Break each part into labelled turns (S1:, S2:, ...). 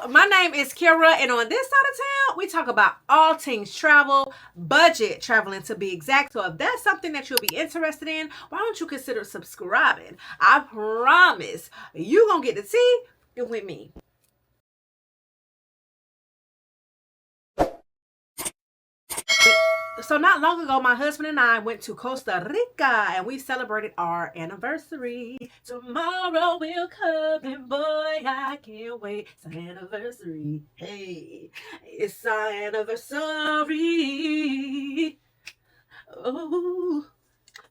S1: My name is Kira, and on this side of town, we talk about all things travel, budget traveling to be exact. So if that's something that you'll be interested in, why don't you consider subscribing? I promise you gonna get the tea with me. So not long ago, my husband and I went to Costa Rica and we celebrated our anniversary. Tomorrow will come and boy, I can't wait. It's our anniversary. Hey, it's our anniversary. Oh,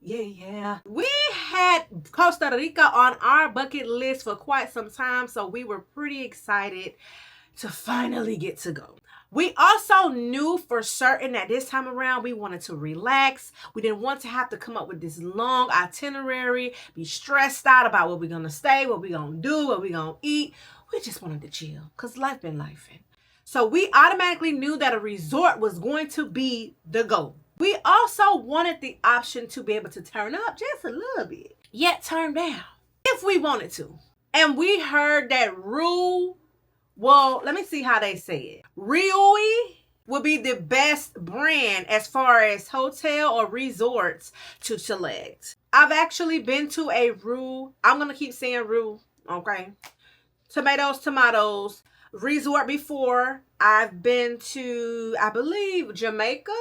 S1: yeah. We had Costa Rica on our bucket list for quite some time, so we were pretty excited to finally get to go. We also knew for certain that this time around we wanted to relax. We didn't want to have to come up with this long itinerary, be stressed out about where we're gonna stay, what we're gonna do, what we're gonna eat. We just wanted to chill because life been lifing. So we automatically knew that a resort was going to be the goal. We also wanted the option to be able to turn up just a little bit, yet turn down if we wanted to. And we heard that well, let me see how they say it. RIU will be the best brand as far as hotel or resorts to select. I've actually been to a RIU. I'm going to keep saying RIU, okay? Tomatoes. Resort before. I've been to, I believe, Jamaica.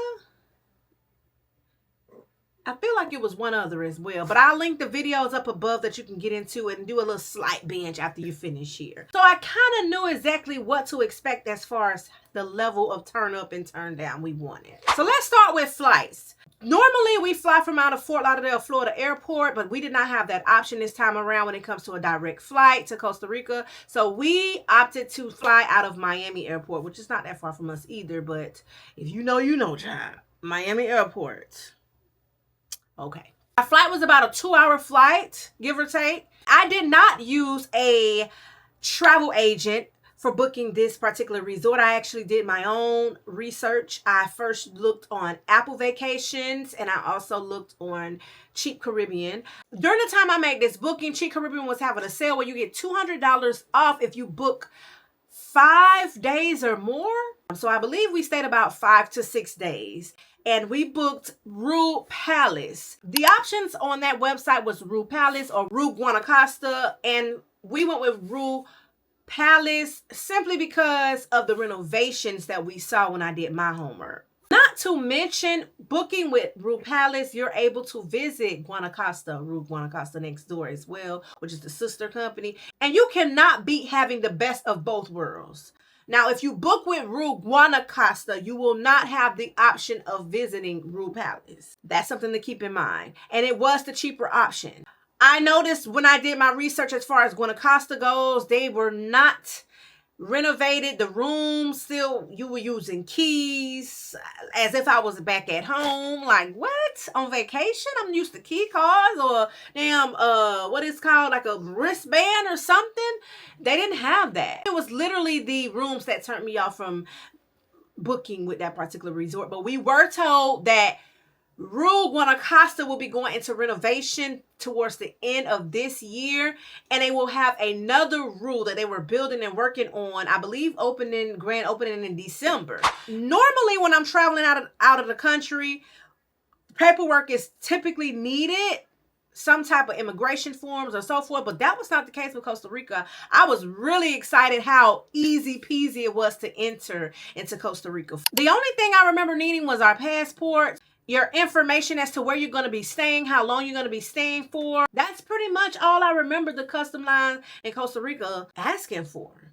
S1: I feel like it was one other as well, but I'll link the videos up above that you can get into and do a little slight binge after you finish here. So I kind of knew exactly what to expect as far as the level of turn up and turn down we wanted. So let's start with flights. Normally we fly from out of Fort Lauderdale, Florida airport, but we did not have that option this time around when it comes to a direct flight to Costa Rica. So we opted to fly out of Miami airport, which is not that far from us either, but if you know, you know, child. Miami airport. Okay. Our flight was about a 2-hour flight, give or take. I did not use a travel agent for booking this particular resort. I actually did my own research. I first looked on Apple Vacations and I also looked on Cheap Caribbean. During the time I made this booking, Cheap Caribbean was having a sale where you get $200 off if you book 5 days or more. So I believe we stayed about 5 to 6 days. And we booked RIU Palace. The options on that website was RIU Palace or RIU Guanacaste. And we went with RIU Palace simply because of the renovations that we saw when I did my homework. Not to mention, booking with RIU Palace, you're able to visit RIU Guanacaste next door as well, which is the sister company. And you cannot beat having the best of both worlds. Now, if you book with RIU Guanacaste, you will not have the option of visiting RIU Palace. That's something to keep in mind. And it was the cheaper option. I noticed when I did my research as far as Guanacaste goes, they were not renovated. The rooms still, you were using keys as if I was back at home. Like, what? On vacation? I'm used to key cards or damn, what is called like a wristband or something. They didn't have that. It was literally the rooms that turned me off from booking with that particular resort. But we were told that RIU Guanacaste will be going into renovation towards the end of this year, and they will have another RIU that they were building and working on, I believe grand opening in December. Normally when I'm traveling out of the country, paperwork is typically needed, some type of immigration forms or so forth, but that was not the case with Costa Rica. I was really excited how easy peasy it was to enter into Costa Rica. The only thing I remember needing was our passports, your information as to where you're going to be staying, how long you're going to be staying for. That's pretty much all I remember the custom line in Costa Rica asking for.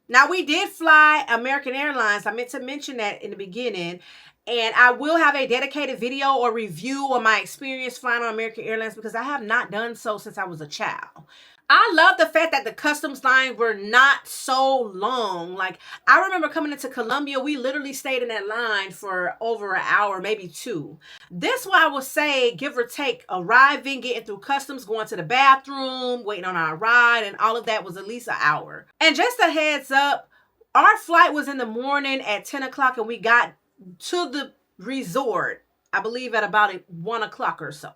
S1: Now, we did fly American Airlines. I meant to mention that in the beginning. And I will have a dedicated video or review on my experience flying on American Airlines because I have not done so since I was a child. I love the fact that the customs lines were not so long. Like, I remember coming into Colombia, we literally stayed in that line for over an hour, maybe 2. This one I would say, give or take, arriving, getting through customs, going to the bathroom, waiting on our ride, and all of that was at least an hour. And just a heads up, our flight was in the morning at 10 o'clock and we got to the resort, I believe at about 1 o'clock or so.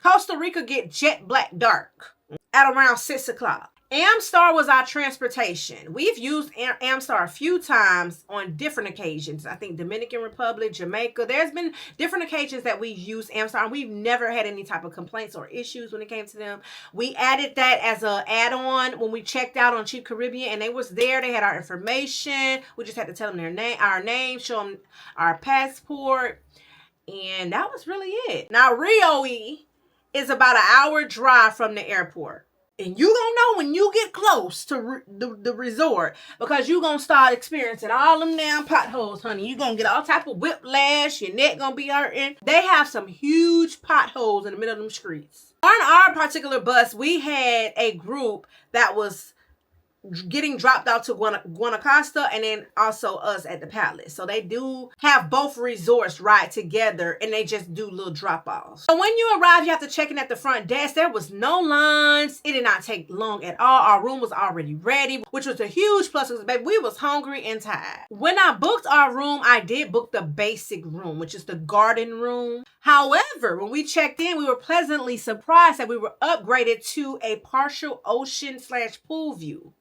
S1: Costa Rica get jet black dark at around 6 o'clock. AMSTAR was our transportation. We've used AMSTAR a few times on different occasions. I think Dominican Republic, Jamaica. There's been different occasions that we've used AMSTAR, and we've never had any type of complaints or issues when it came to them. We added that as an add-on when we checked out on Cheap Caribbean, and they was there. They had our information. We just had to tell them our name, show them our passport, and that was really it. Now, RIU is about an hour drive from the airport. And you gonna know when you get close to the resort, because you gonna start experiencing all them damn potholes, honey. You gonna get all type of whiplash. Your neck gonna be hurting. They have some huge potholes in the middle of them streets. On our particular bus, we had a group that was getting dropped out to Guanacaste, and then also us at the Palace. So they do have both resorts right together, and they just do little drop-offs. So when you arrive, you have to check in at the front desk. There was no lines. It did not take long at all. Our room was already ready, which was a huge plus because, baby, we was hungry and tired. When I booked our room, I did book the basic room, which is the garden room. However, when we checked in, we were pleasantly surprised that we were upgraded to a partial ocean/pool view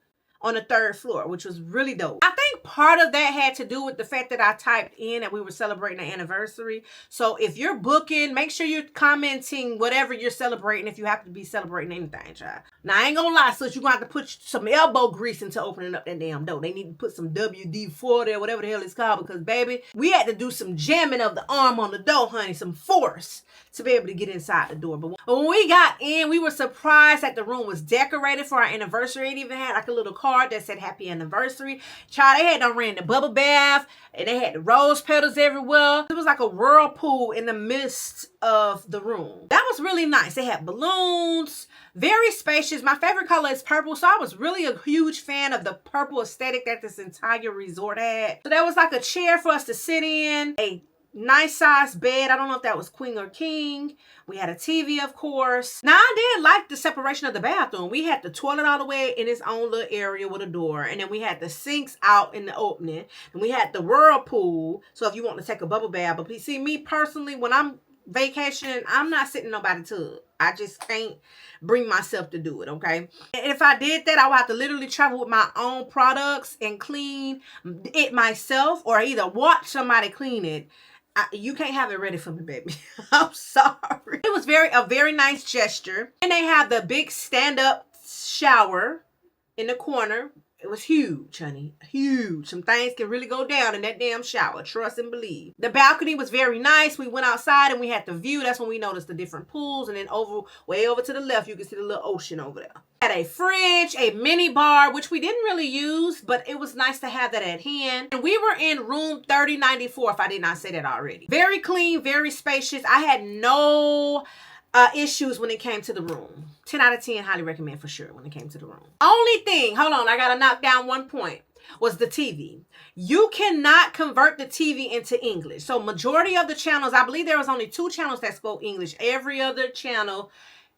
S1: on the 3rd floor, which was really dope. I think part of that had to do with the fact that I typed in that we were celebrating an anniversary. So if you're booking, make sure you're commenting whatever you're celebrating, if you happen to be celebrating anything, child. Now, I ain't gonna lie, so you're gonna have to put some elbow grease into opening up that damn door. They need to put some WD-40 or whatever the hell it's called, because, baby, we had to do some jamming of the arm on the door, honey, some force to be able to get inside the door. But when we got in, we were surprised that the room was decorated for our anniversary. It even had like a little card that said happy anniversary. Child, they had done ran the bubble bath, and they had the rose petals everywhere. It was like a whirlpool in the midst of the room. That was really nice. They had balloons, very spacious. My favorite color is purple, so I was really a huge fan of the purple aesthetic that this entire resort had. So there was like a chair for us to sit in, a nice size bed. I don't know if that was queen or king. We had a TV, of course. Now, I did like the separation of the bathroom. We had the toilet all the way in its own little area with a door. And then we had the sinks out in the opening. And we had the whirlpool. So if you want to take a bubble bath. But you see, me personally, when I'm vacationing, I'm not sitting in nobody's tub. I just can't bring myself to do it, okay? And if I did that, I would have to literally travel with my own products and clean it myself, or either watch somebody clean it. You can't have it ready for me, baby. I'm sorry. It was a very nice gesture. And they have the big stand-up shower in the corner. It was huge, honey. Huge. Some things can really go down in that damn shower. Trust and believe. The balcony was very nice. We went outside and we had the view. That's when we noticed the different pools. And then way over to the left, you can see the little ocean over there. Had a fridge, a mini bar, which we didn't really use, but it was nice to have that at hand. And we were in room 3094, if I did not say that already. Very clean, very spacious. I had no issues when it came to the room. 10 out of 10, highly recommend for sure when it came to the room. Only thing, hold on, I gotta knock down one point, was the TV. You cannot convert the TV into English. So majority of the channels, I believe there was only 2 channels that spoke English. Every other channel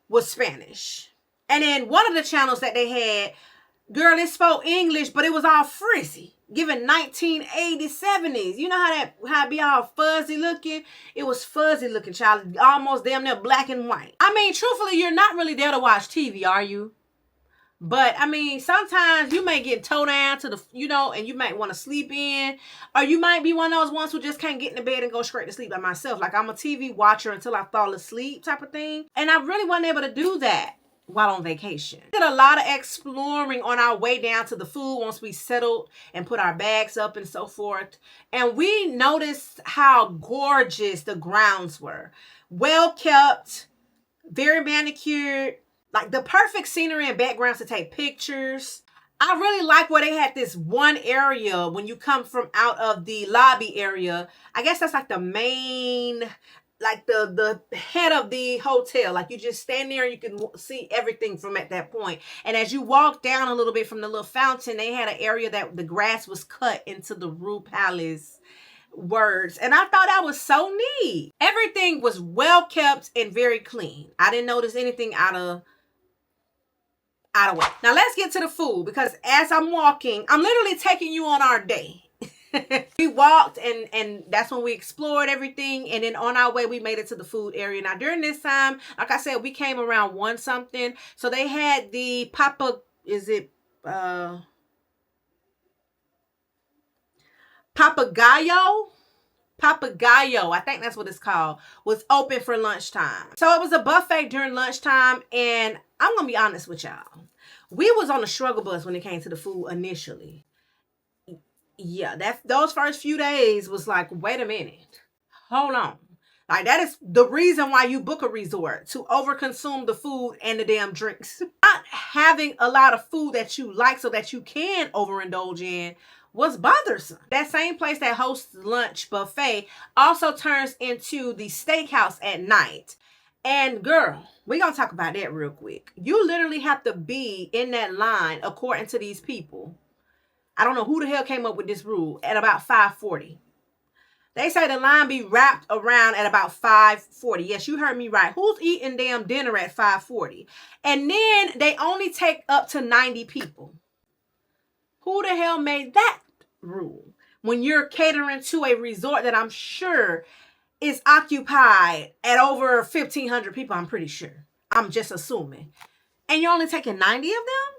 S1: was Spanish. And then one of the channels that they had, girl, it spoke English, but it was all frizzy. Given 1980s, 70s. You know how it be all fuzzy looking? It was fuzzy looking, child. Almost damn near black and white. I mean, truthfully, you're not really there to watch TV, are you? But, I mean, sometimes you may get towed down to the, and you might want to sleep in. Or you might be one of those ones who just can't get in the bed and go straight to sleep by myself. Like, I'm a TV watcher until I fall asleep type of thing. And I really wasn't able to do that while on vacation. We did a lot of exploring on our way down to the food once we settled and put our bags up and so forth. And we noticed how gorgeous the grounds were. Well kept, very manicured, like the perfect scenery and backgrounds to take pictures. I really like where they had this one area when you come from out of the lobby area. I guess that's like the main, like the head of the hotel. Like you just stand there and you can see everything from at that point. And as you walk down a little bit from the little fountain, they had an area that the grass was cut into the RIU Palace words. And I thought that was so neat. Everything was well kept and very clean. I didn't notice anything out of way. Now let's get to the food, because as I'm walking, I'm literally taking you on our day. We walked and that's when we explored everything, and then on our way we made it to the food area. Now during this time, like I said, we came around 1 something, so they had the papa is it Papagayo? Papagayo, I think that's what it's called, was open for lunchtime. So it was a buffet during lunchtime, and I'm gonna be honest with y'all. We was on the struggle bus when it came to the food initially. Yeah, those first few days was like, wait a minute, hold on. Like, that is the reason why you book a resort, to overconsume the food and the damn drinks. Not having a lot of food that you like so that you can overindulge in was bothersome. That same place that hosts lunch buffet also turns into the steakhouse at night. And girl, we're gonna talk about that real quick. You literally have to be in that line, according to these people. I don't know who the hell came up with this rule, at about 5:40. They say the line be wrapped around at about 5:40. Yes, you heard me right. Who's eating damn dinner at 5:40? And then they only take up to 90 people. Who the hell made that rule? When you're catering to a resort that I'm sure is occupied at over 1,500 people, I'm pretty sure. I'm just assuming. And you're only taking 90 of them?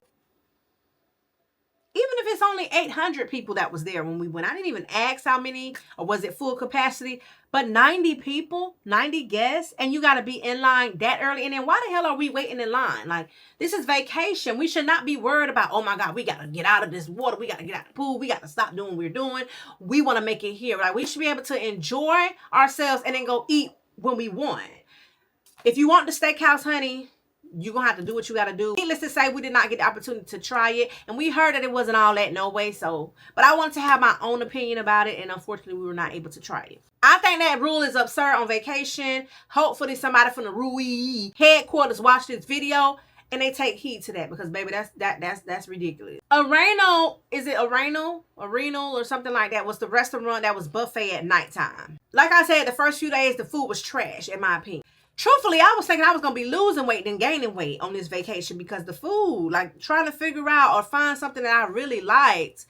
S1: Even if it's only 800 people that was there when we went. I didn't even ask how many, or was it full capacity? But 90 people, 90 guests, and you got to be in line that early. And then why the hell are we waiting in line? Like, this is vacation. We should not be worried about, oh my God, we got to get out of this water. We got to get out of the pool. We got to stop doing what we're doing. We want to make it here. Like, we should be able to enjoy ourselves and then go eat when we want. If you want the steakhouse, honey, you're going to have to do what you got to do. Needless to say, we did not get the opportunity to try it. And we heard that it wasn't all that, no way. So, but I wanted to have my own opinion about it. And unfortunately, we were not able to try it. I think that rule is absurd on vacation. Hopefully, somebody from the RIU headquarters watched this video and they take heed to that. Because, baby, that's ridiculous. Areno, is it Areno or something like that, was the restaurant that was buffet at nighttime. Like I said, the first few days, the food was trash, in my opinion. Truthfully, I was thinking I was going to be losing weight and gaining weight on this vacation because the food, like trying to figure out or find something that I really liked.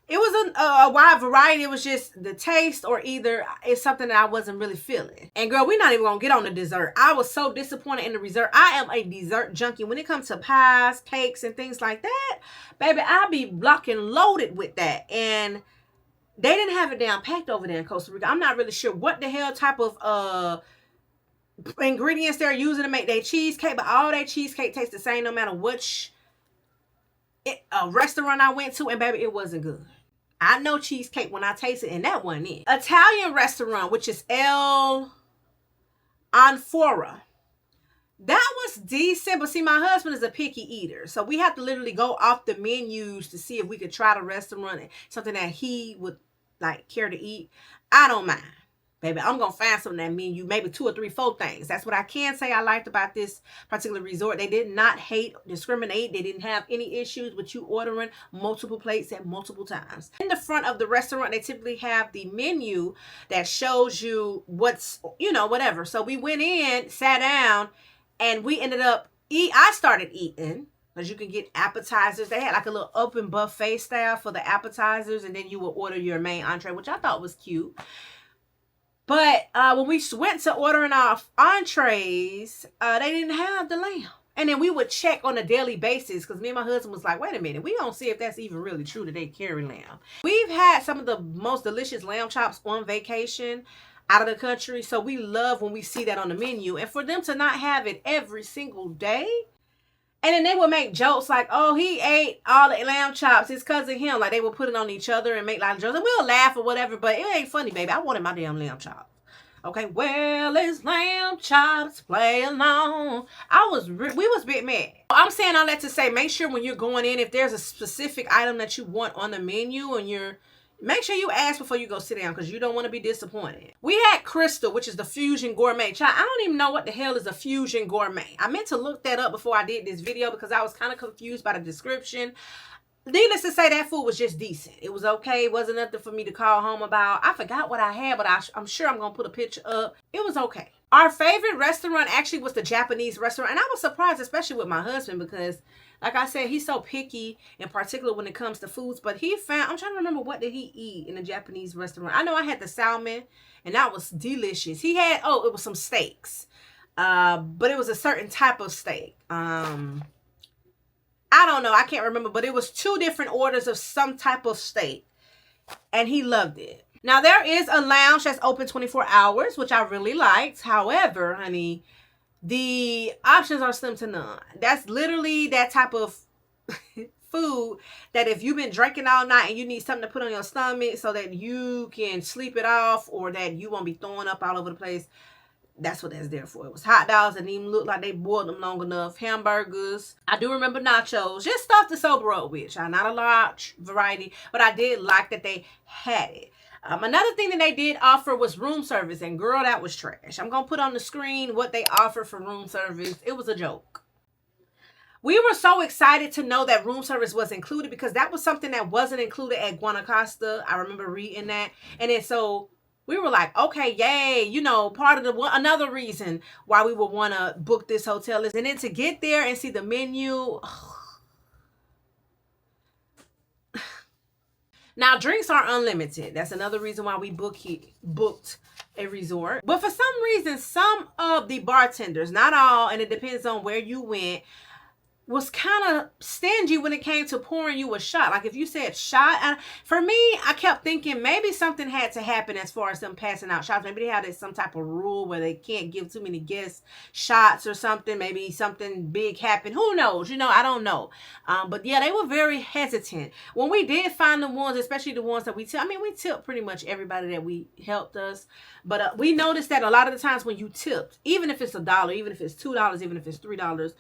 S1: It wasn't a wide variety. It was just the taste, or either it's something that I wasn't really feeling. And girl, we're not even going to get on the dessert. I was so disappointed in the dessert. I am a dessert junkie. When it comes to pies, cakes, and things like that, baby, I be locked and loaded with that. And they didn't have it down packed over there in Costa Rica. I'm not really sure what the hell type of ingredients they're using to make their cheesecake, but all that cheesecake tastes the same no matter which restaurant I went to, and baby, it wasn't good. I know cheesecake when I taste it, and that wasn't it. Italian restaurant, which is El Anfora. That was decent, but see, my husband is a picky eater, so we have to literally go off the menus to see if we could try the restaurant, something that he would like care to eat. I don't mind. Baby, I'm going to find something that menu, maybe 2 or 3, 4 things. That's what I can say I liked about this particular resort. They did not discriminate. They didn't have any issues with you ordering multiple plates at multiple times. In the front of the restaurant, they typically have the menu that shows you what's, whatever. So we went in, sat down, and we ended up I started eating, because you can get appetizers. They had like a little open buffet style for the appetizers, and then you would order your main entree, which I thought was cute. But when we went to ordering our entrees, they didn't have the lamb. And then we would check on a daily basis, because me and my husband was like, wait a minute, we don't see if that's even really true that they carry lamb. We've had some of the most delicious lamb chops on vacation out of the country. So we love when we see that on the menu. And for them to not have it every single day. And then they would make jokes like, oh, he ate all the lamb chops. It's because of him. Like, they would put it on each other and make a lot of jokes. And we'll laugh or whatever, but it ain't funny, baby. I wanted my damn lamb chops. Okay, well, it's lamb chops, play along. We was a bit mad. I'm saying all that to say, make sure when you're going in, if there's a specific item that you want on the menu, and make sure you ask before you go sit down, because you don't want to be disappointed. We had Crystal, which is the fusion gourmet. Child, I don't even know what the hell is a fusion gourmet. I meant to look that up before I did this video because I was kind of confused by the description. Needless to say, that food was just decent. It was okay. It wasn't nothing for me to call home about. I forgot what I had, but I'm sure I'm going to put a picture up. It was okay. Our favorite restaurant actually was the Japanese restaurant. And I was surprised, especially with my husband, because like I said, he's so picky, in particular when it comes to foods. But I'm trying to remember, what did he eat in the Japanese restaurant? I know I had the salmon, and that was delicious. He had, it was some steaks. But it was a certain type of steak. I don't know. I can't remember, but it was 2 different orders of some type of steak. And he loved it. Now, there is a lounge that's open 24 hours, which I really liked. However, honey, the options are slim to none. That's literally that type of food that if you've been drinking all night and you need something to put on your stomach so that you can sleep it off or that you won't be throwing up all over the place, that's what that's there for. It was hot dogs that didn't even look like they boiled them long enough. Hamburgers. I do remember nachos. Just stuff to sober up with. Not a large variety, but I did like that they had it. Another thing that they did offer was room service, and girl, that was trash. I'm going to put on the screen what they offer for room service. It was a joke. We were so excited to know that room service was included because that was something that wasn't included at Guanacaste. I remember reading that. And then so we were like, okay, yay, you know, part of the another reason why we would want to book this hotel is, and then to get there and see the menu. Now, drinks are unlimited. That's another reason why we booked a resort. But for some reason, some of the bartenders, not all, and it depends on where you went, was kind of stingy when it came to pouring you a shot. Like if you said shot, for me, I kept thinking maybe something had to happen as far as them passing out shots. Maybe they had some type of rule where they can't give too many guests shots or something. Maybe something big happened. Who knows? You know, I don't know. But yeah, they were very hesitant. When we did find the ones, especially the ones that we tipped, I mean, we tipped pretty much everybody that we helped us. But we noticed that a lot of the times when you tipped, even if it's $1, even if it's $2, even if it's $3,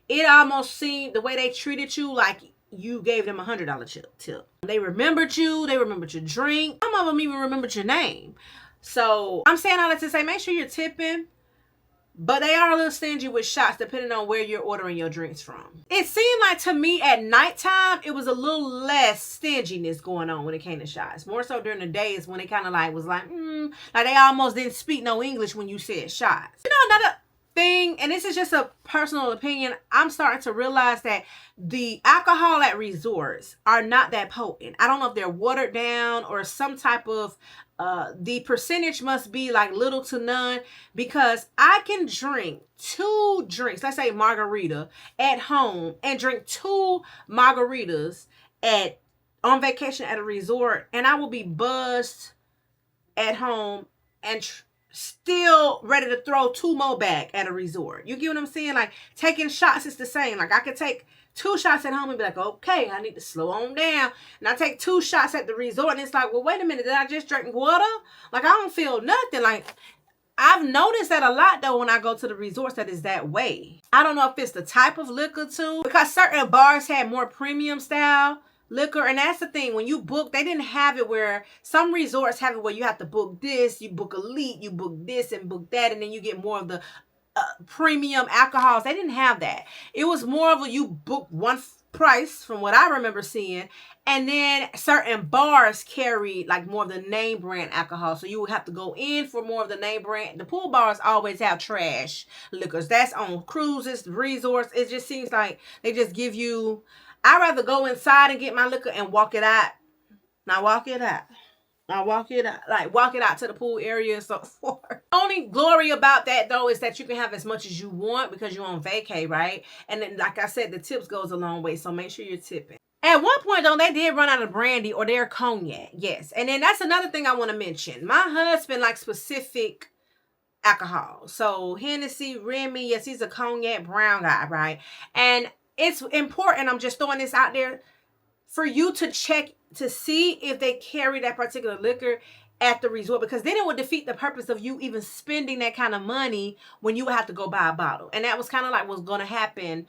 S1: it almost seemed the way they treated you like you gave them $100 tip. They remembered you. They remembered your drink. Some of them even remembered your name. So I'm saying all that to say, make sure you're tipping. But they are a little stingy with shots depending on where you're ordering your drinks from. It seemed like to me at nighttime, it was a little less stinginess going on when it came to shots. More so during the day is when it kind of like was like they almost didn't speak no English when you said shots. You know, another thing, and this is just a personal opinion, I'm starting to realize that the alcohol at resorts are not that potent. I don't know if they're watered down or some type of the percentage must be like little to none, because I can drink 2 drinks, let's say margarita, at home and drink 2 margaritas on vacation at a resort, and I will be buzzed at home and still ready to throw 2 more back at a resort. You get what I'm saying? Like taking shots is the same. Like I could take 2 shots at home and be like, okay, I need to slow on down. And I take 2 shots at the resort and it's like, well, wait a minute, did I just drink water? Like I don't feel nothing. Like I've noticed that a lot though when I go to the resorts that is that way. I don't know if it's the type of liquor too, because certain bars had more premium style liquor, and that's the thing, when you book, they didn't have it where some resorts have it where you have to book this, you book elite, you book this and book that, and then you get more of the premium alcohols. They didn't have that. It was more of a you book one price from what I remember seeing, and then certain bars carried like more of the name brand alcohol, so you would have to go in for more of the name brand. The pool bars always have trash liquors. That's on cruises, resorts. It just seems like they just give you, I'd rather go inside and get my liquor and walk it out. Now walk it out. Now walk it out. Like walk it out to the pool area and so forth. Only glory about that though is that you can have as much as you want because you're on vacay, right? And then like I said, the tips goes a long way. So make sure you're tipping. At one point though, they did run out of brandy or their cognac. Yes. And then that's another thing I want to mention. My husband likes specific alcohol. So Hennessy, Remy, yes, he's a cognac brown guy, right? And it's important, I'm just throwing this out there, for you to check to see if they carry that particular liquor at the resort, because then it would defeat the purpose of you even spending that kind of money when you would have to go buy a bottle. And that was kind of like what's going to happen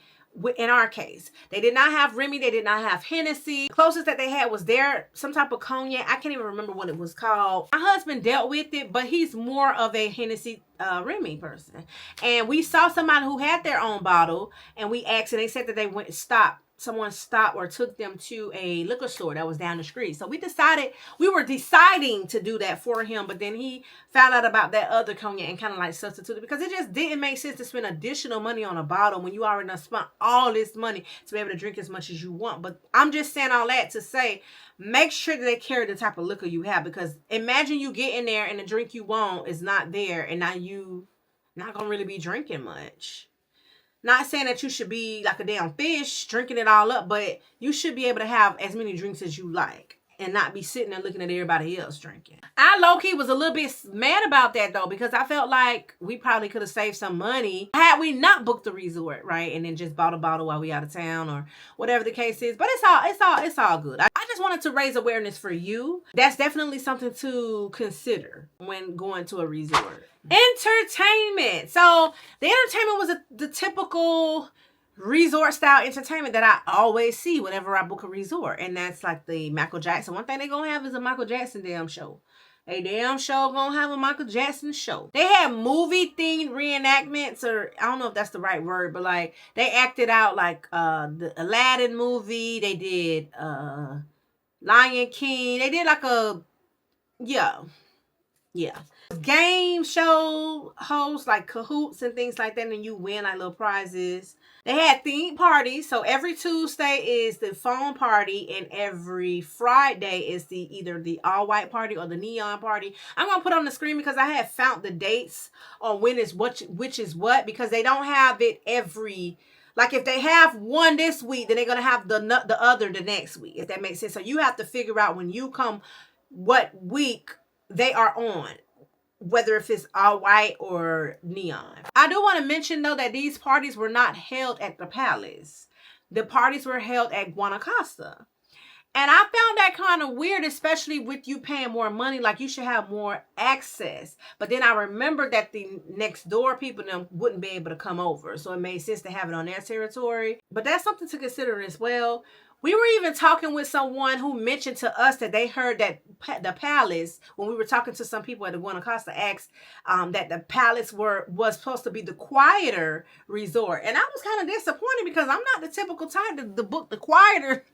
S1: in our case. They did not have Remy. They did not have Hennessy. The closest that they had was some type of cognac. I can't even remember what it was called. My husband dealt with it, but he's more of a Hennessy Remy person. And we saw somebody who had their own bottle, and we asked, and they said that they went and stopped. Someone stopped or took them to a liquor store that was down the street. So we were deciding to do that for him, but then he found out about that other cognac and kind of like substituted, because it just didn't make sense to spend additional money on a bottle when you already done spent all this money to be able to drink as much as you want. But I'm just saying all that to say, make sure that they carry the type of liquor you have, because imagine you get in there and the drink you want is not there, and now you not gonna really be drinking much. Not saying that you should be like a damn fish drinking it all up, but you should be able to have as many drinks as you like and not be sitting there looking at everybody else drinking. I low-key was a little bit mad about that though, because I felt like we probably could have saved some money had we not booked the resort, right? And then just bought a bottle while we out of town or whatever the case is. But it's all good. I just wanted to raise awareness for you. That's definitely something to consider when going to a resort. Entertainment. So the entertainment was the typical resort style entertainment that I always see whenever I book a resort, and that's like the Michael Jackson. One thing they gonna have is a Michael Jackson damn show. A damn show gonna have a Michael Jackson show. They had movie themed reenactments, or I don't know if that's the right word, but like they acted out like the Aladdin movie. They did Lion King. They did like a yeah. Game show hosts like cahoots and things like that, and you win like little prizes. They had themed parties. So every Tuesday is the phone party, and every Friday is either the all white party or the neon party. I'm gonna put on the screen because I have found the dates on when is which is what, because they don't have it every. Like if they have one this week, then they're gonna have the other the next week, if that makes sense. So you have to figure out when you come what week they are on, whether if it's all white or neon. I do want to mention though that these parties were not held at the Palace. The parties were held at Guanacaste. And I found that kind of weird, especially with you paying more money, like you should have more access. But then I remembered that the next door people them wouldn't be able to come over. So it made sense to have it on their territory. But that's something to consider as well. We were even talking with someone who mentioned to us that they heard that the Palace, when we were talking to some people at the Guanacaste, asked that the Palace was supposed to be the quieter resort. And I was kind of disappointed because I'm not the typical type to book the quieter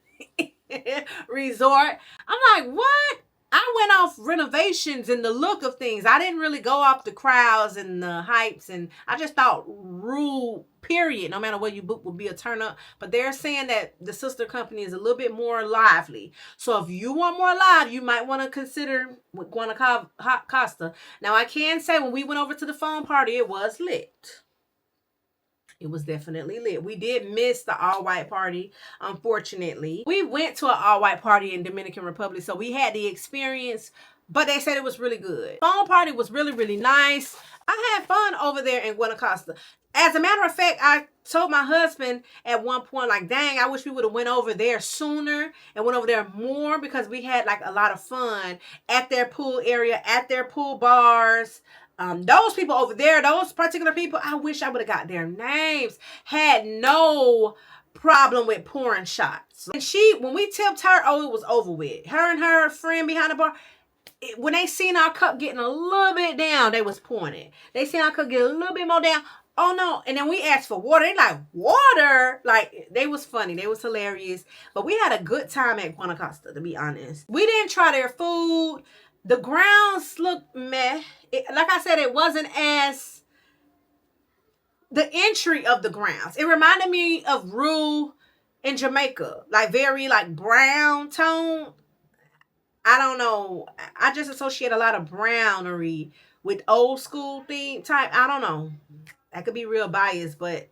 S1: resort. I'm like, what? I went off renovations and the look of things. I didn't really go off the crowds and the hypes, and I just thought rule period, no matter what you book, would be a turn up. But they're saying that the sister company is a little bit more lively. So if you want more live, you might want to consider with Guanacaste. Now I can say when we went over to the phone party, it was lit. It was definitely lit. We did miss the all-white party, unfortunately. We went to an all-white party in Dominican Republic, so we had the experience, but they said it was really good. Phone party was really, really nice. I had fun over there in Guanacaste. As a matter of fact, I told my husband at one point, like, dang, I wish we would have went over there sooner and went over there more, because we had like a lot of fun at their pool area, at their pool bars. Those people over there, those particular people, I wish I would have got their names, had no problem with pouring shots. And when we tipped her, oh, it was over with. Her and her friend behind the bar, when they seen our cup getting a little bit down, they was pouring it. They seen our cup get a little bit more down. Oh no. And then we asked for water. They like, water? Like, they was funny. They was hilarious. But we had a good time at Guanacaste, to be honest. We didn't try their food. The grounds looked meh. Like I said, it wasn't as the entry of the grounds. It reminded me of RIU in Jamaica. Like very like brown tone. I don't know. I just associate a lot of brownery with old school theme type. I don't know. I could be real biased, but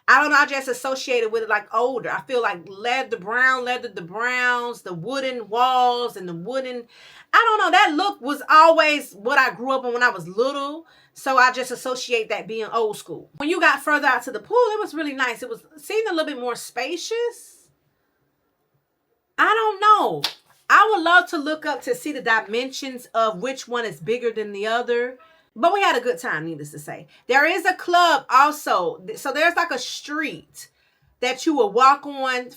S1: I don't know. I just associated with it like older. I feel like the browns, the wooden walls and the wooden, I don't know. That look was always what I grew up on when I was little. So I just associate that being old school. When you got further out to the pool, it was really nice. It seemed a little bit more spacious. I don't know. I would love to look up to see the dimensions of which one is bigger than the other. But we had a good time, needless to say. There is a club also. So there's like a street that you will walk on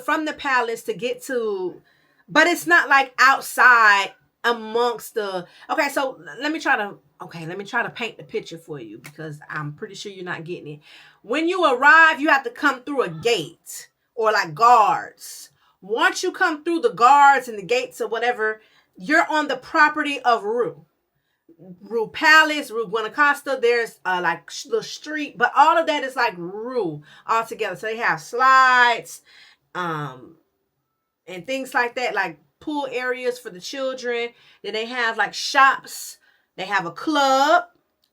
S1: from the Palace to get to. But it's not like outside amongst the. Okay, so let me try to paint the picture for you, because I'm pretty sure you're not getting it. When you arrive, you have to come through a gate or like guards. Once you come through the guards and the gates or whatever, you're on the property of RIU Palace, RIU Guanacaste. There's like the street, but all of that is like RIU all together. So they have slides, and things like that, like pool areas for the children. Then they have like shops. They have a club.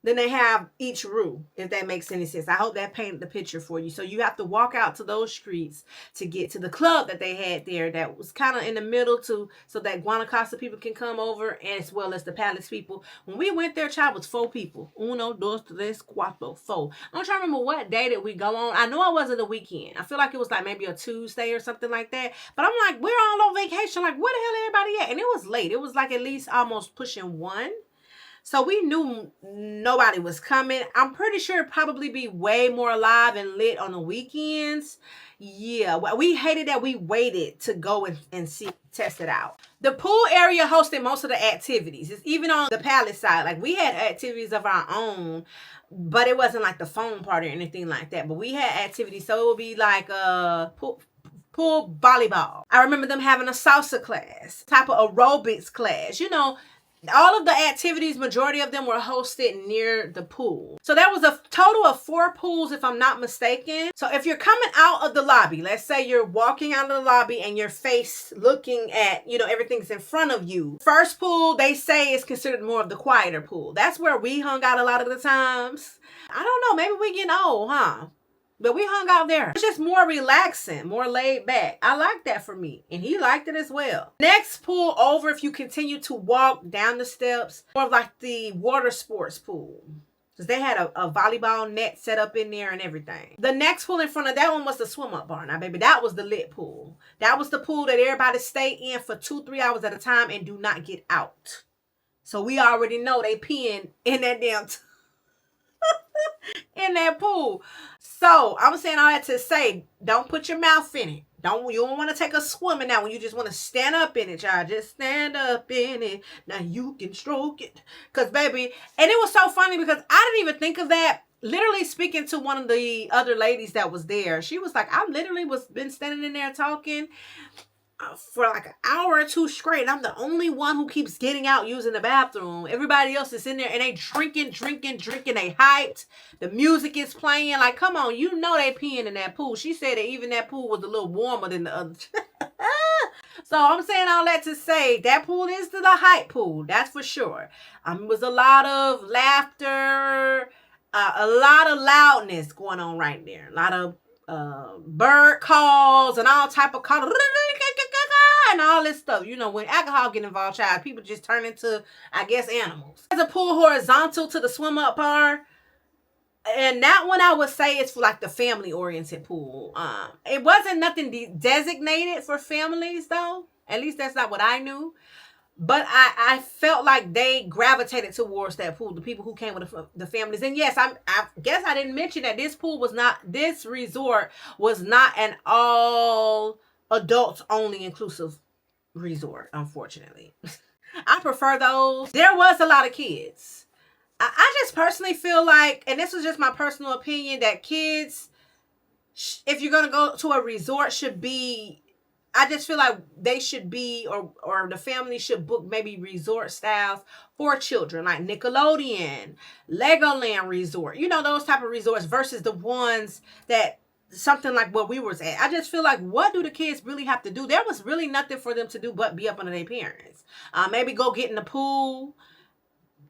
S1: than they have each room, if that makes any sense. I hope that painted the picture for you. So you have to walk out to those streets to get to the club that they had there that was kind of in the middle so that Guanacaste people can come over, and as well as the Palace people. When we went there, child, was 4 people. Uno, dos, tres, cuatro, 4. I'm trying to remember what day did we go on. I know it wasn't a weekend. I feel like it was like maybe a Tuesday or something like that. But I'm like, we're all on vacation. Like, where the hell everybody at? And it was late. It was like at least almost pushing 1. So we knew nobody was coming. I'm pretty sure it'd probably be way more alive and lit on the weekends. Yeah, we hated that we waited to go and see, test it out. The pool area hosted most of the activities. It's even on the Palace side. Like, we had activities of our own, but it wasn't like the foam party or anything like that. But we had activities, so it would be like pool volleyball. I remember them having a salsa class, type of aerobics class, you know. All of the activities, majority of them were hosted near the pool. So there was a total of 4 pools, if I'm not mistaken. So if you're coming out of the lobby, let's say you're walking out of the lobby and your face looking at, you know, everything's in front of you. First pool, they say, is considered more of the quieter pool. That's where we hung out a lot of the times. I don't know, maybe we getting old, huh? But we hung out there. It's just more relaxing, more laid back. I like that for me. And he liked it as well. Next pool over, if you continue to walk down the steps, more of like the water sports pool. Because they had a volleyball net set up in there and everything. The next pool in front of that one was the swim up bar. Now, baby, that was the lit pool. That was the pool that everybody stay in for 2-3 hours at a time and do not get out. So we already know they peeing in that damn in that pool. So I'm saying all that to say, don't put your mouth in it. You don't want to take a swim in that one. You just want to stand up in it, y'all. Just stand up in it. Now you can stroke it. Because, baby, and it was so funny because I didn't even think of that. Literally speaking to one of the other ladies that was there, she was like, I literally been standing in there talking for like an hour or 2 straight. I'm the only one who keeps getting out using the bathroom. Everybody else is in there and they drinking. They hyped. The music is playing. Like, come on, you know they peeing in that pool. She said that even that pool was a little warmer than the other. So I'm saying all that to say that pool is the hype pool. That's for sure. It was a lot of laughter, a lot of loudness going on right there. A lot of bird calls and all type of calls and all this stuff. You know, when alcohol get involved, child, people just turn into, I guess, animals. There's a pool horizontal to the swim up bar, and that one I would say is for like the family oriented pool. It wasn't nothing designated for families though. At least that's not what I knew. But I felt like they gravitated towards that pool, the people who came with the families. And yes, I guess I didn't mention that this resort was not an all adults only inclusive resort, unfortunately. I prefer those. There was a lot of kids. I just personally feel like, and this was just my personal opinion, that kids, if you're going to go to a resort, should be, I just feel like they should be, or the family should book maybe resort styles for children, like Nickelodeon, Legoland Resort, you know, those type of resorts versus the ones that, something like what we was at. I just feel like, what do the kids really have to do? There was really nothing for them to do but be up under their parents. Maybe go get in the pool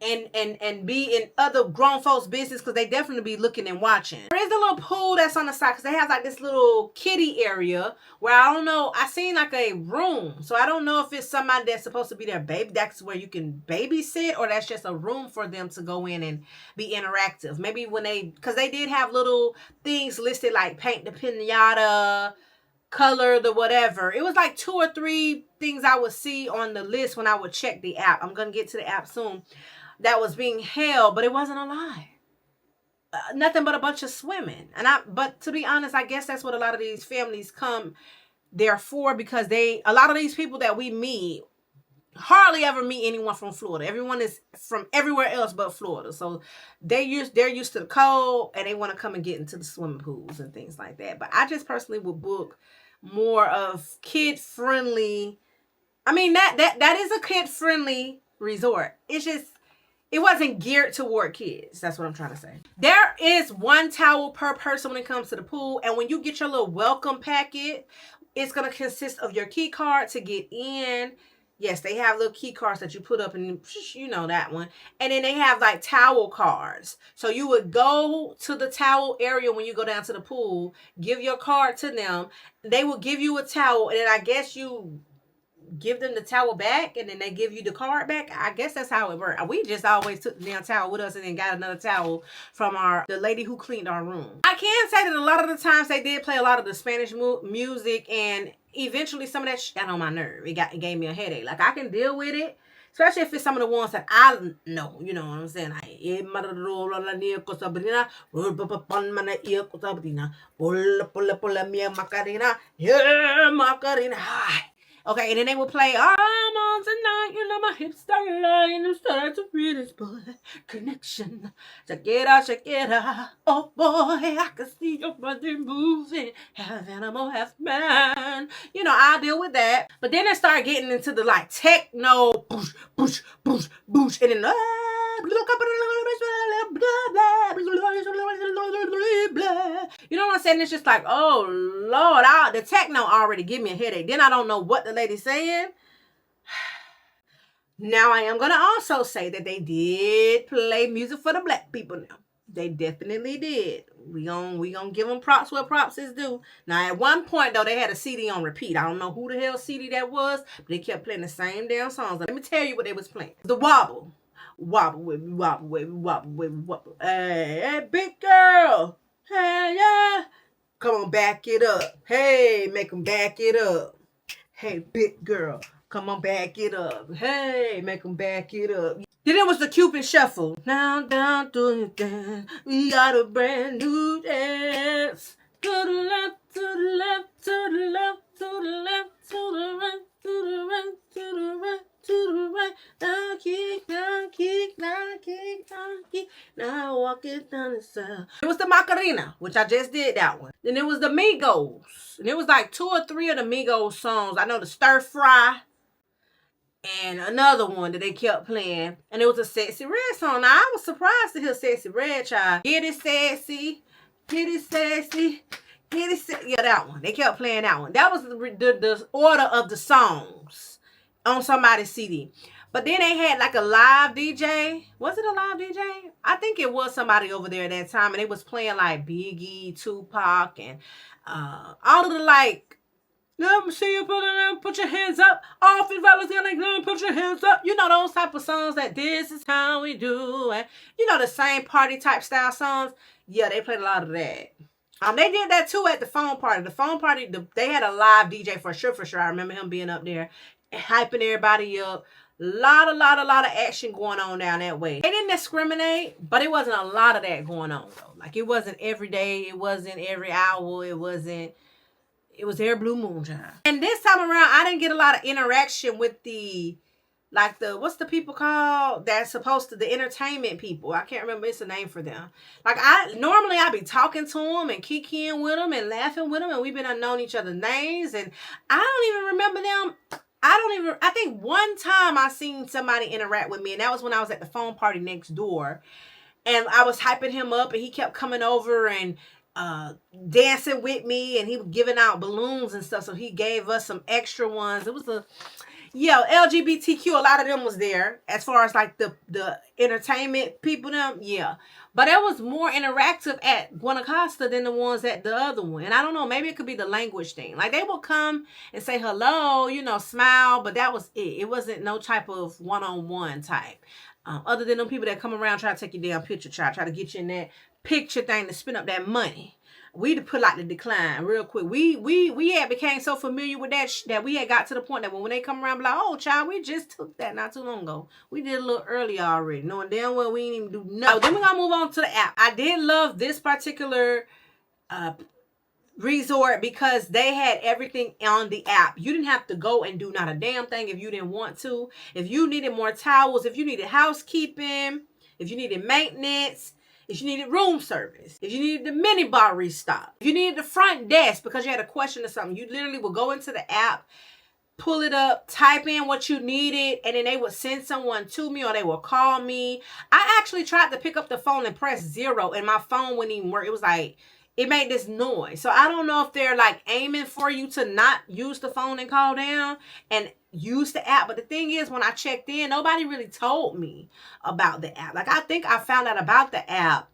S1: and be in other grown folks' business, because they definitely be looking and watching. There is a little pool that's on the side because they have like this little kiddie area where I don't know, I seen like a room, so I don't know if it's somebody that's supposed to be their baby, that's where you can babysit, or that's just a room for them to go in and be interactive. Maybe when because they did have little things listed like paint the pinata, color the whatever. It was like 2 or 3 things I would see on the list when I would check the app. I'm gonna get to the app soon. That was being held, but it wasn't a lie. Nothing but a bunch of swimming. But to be honest, I guess that's what a lot of these families come there for, because a lot of these people that we meet hardly ever meet anyone from Florida. Everyone is from everywhere else but Florida. So they're used to the cold, and they want to come and get into the swimming pools and things like that. But I just personally would book more of kid-friendly. I mean, that is a kid-friendly resort. It's just, it wasn't geared toward kids. That's what I'm trying to say. There is 1 towel per person when it comes to the pool. And when you get your little welcome packet, it's going to consist of your key card to get in, Yes, they have little key cards that you put up, and you know that one. And then they have like towel cards. So you would go to the towel area when you go down to the pool, give your card to them. They will give you a towel, and then I guess you give them the towel back, and then they give you the card back. I guess that's how it worked. We just always took the damn towel with us and then got another towel from the lady who cleaned our room. I can say that a lot of the times they did play a lot of the Spanish music, and eventually some of that shit got on my nerve. It gave me a headache. Like, I can deal with it, especially if it's some of the ones that I know. You know what I'm saying? Okay, and then they would play, I'm on tonight, you know my hips start lying, I'm starting to feel this boy connection. Shakira, oh boy, I can see your body moving, half animal, half man. You know, I deal with that. But then they start getting into the like techno, boosh, boosh, boosh, boosh, and then you know what I'm saying? It's just like, oh Lord, the techno already give me a headache. Then I don't know what the lady's saying. Now I am gonna also say that they did play music for the black people now. They definitely did. We gonna give them props where props is due. Now at one point though, they had a CD on repeat. I don't know who the hell CD that was, but they kept playing the same damn songs. Let me tell you what they was playing. The wobble. Wobble, wobble, wobble, wobble, wobble. Hey, big girl. Hey, yeah. Come on, back it up. Hey, make them back it up. Hey, big girl. Come on, back it up. Hey, make them back it up. Then it was the Cupid Shuffle. Now, down, doing it dance. We got a brand new dance. To the left, to the left, to the left, to the left, to the right, to the right, to the right, to the right. Now kick, now kick, now kick, now kick. Now walk it down the side. It was the Macarena, which I just did that one. Then it was the Migos. And it was like 2 or 3 of the Migos songs. I know the Stir Fry. And another one that they kept playing. And it was a Sexy Red song. Now, I was surprised to hear Sexy Red, child. Get it sexy. Get it sexy. Get it sexy. Yeah, that one. They kept playing that one. That was the order of the songs on somebody's CD. But then they had like a live DJ. Was it a live DJ? I think it was somebody over there at that time. And they was playing like Biggie, Tupac, and all of the like, let me see you put your hands up. All the fellas gonna put your hands up. You know, those type of songs that this is how we do. And you know, the same party type style songs. Yeah, they played a lot of that. They did that too at the phone party. The phone party, they had a live DJ for sure. I remember him being up there and hyping everybody up. Lot of action going on down that way. They didn't discriminate, but it wasn't a lot of that going on though. Like, it wasn't every day. It wasn't every hour. It was every blue moon time. And this time around, I didn't get a lot of interaction with what's the people called that's supposed to, the entertainment people. I can't remember, it's a name for them. Like, normally I be talking to them and kikiing with them and laughing with them, and we've been unknown each other's names, and I don't even remember them. I think one time I seen somebody interact with me, and that was when I was at the phone party next door, and I was hyping him up, and he kept coming over and dancing with me, and he was giving out balloons and stuff, so he gave us some extra ones. It was LGBTQ, a lot of them was there, as far as like the entertainment people, them, yeah. But it was more interactive at Guanacaste than the ones at the other one. And I don't know, maybe it could be the language thing. Like, they would come and say hello, you know, smile, but that was it. It wasn't no type of one-on-one type. Other than them people that come around try to take your damn picture, try to get you in that picture thing to spend up that money. We put out the decline real quick. We had became so familiar with that we had got to the point that when they come around, be like, oh child, we just took that not too long ago. We did a little early already, knowing damn well we didn't even do nothing. Then we're gonna move on to the app. I did love this particular resort because they had everything on the app. You didn't have to go and do not a damn thing if you didn't want to. If you needed more towels, if you needed housekeeping, if you needed maintenance, if you needed room service, if you needed the mini bar restock, if you needed the front desk because you had a question or something, you literally would go into the app, pull it up, type in what you needed, and then they would send someone to me or they would call me. I actually tried to pick up the phone and press 0 and my phone wouldn't even work. It was like, it made this noise. So I don't know if they're like aiming for you to not use the phone and call down, and use the app. But the thing is, when I checked in, nobody really told me about the app. Like, I think I found out about the app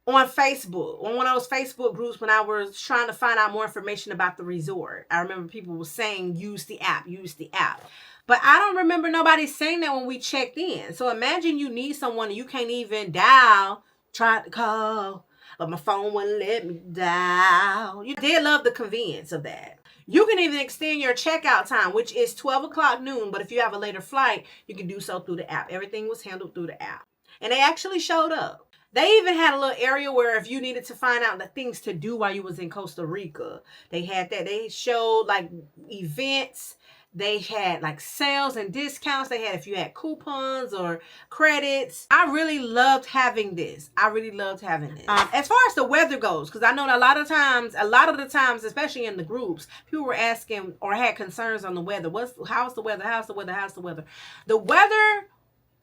S1: on Facebook, on one of those Facebook groups when I was trying to find out more information about the resort. I remember people were saying, use the app, use the app. But I don't remember nobody saying that when we checked in. So imagine you need someone and you can't even dial, tried to call, but my phone wouldn't let me dial. You did love the convenience of that. You can even extend your checkout time, which is 12 o'clock noon. But if you have a later flight, you can do so through the app. Everything was handled through the app. And they actually showed up. They even had a little area where if you needed to find out the things to do while you was in Costa Rica, they had that. They showed like events. They had like sales and discounts. They had if you had coupons or credits. I really loved having this. I really loved having this. As far as the weather goes, because I know that a lot of the times, especially in the groups, people were asking or had concerns on the weather. How's the weather? How's the weather? How's the weather? The weather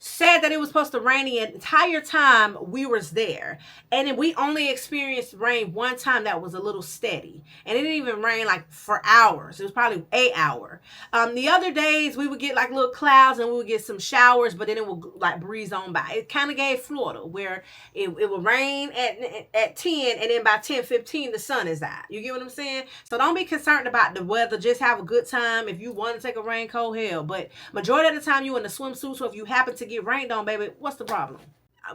S1: said that it was supposed to rain the entire time we was there, and we only experienced rain one time that was a little steady, and it didn't even rain like for hours. It was probably 8 hours. The other days we would get like little clouds and we would get some showers, but then it would like breeze on by. It kind of gave Florida where it would rain at 10 and then by 10:15 the sun is out. You get what I'm saying? So don't be concerned about the weather. Just have a good time. If you want to take a raincoat, hell, but majority of the time you in the swimsuit, so if you happen to get rained on, baby, what's the problem?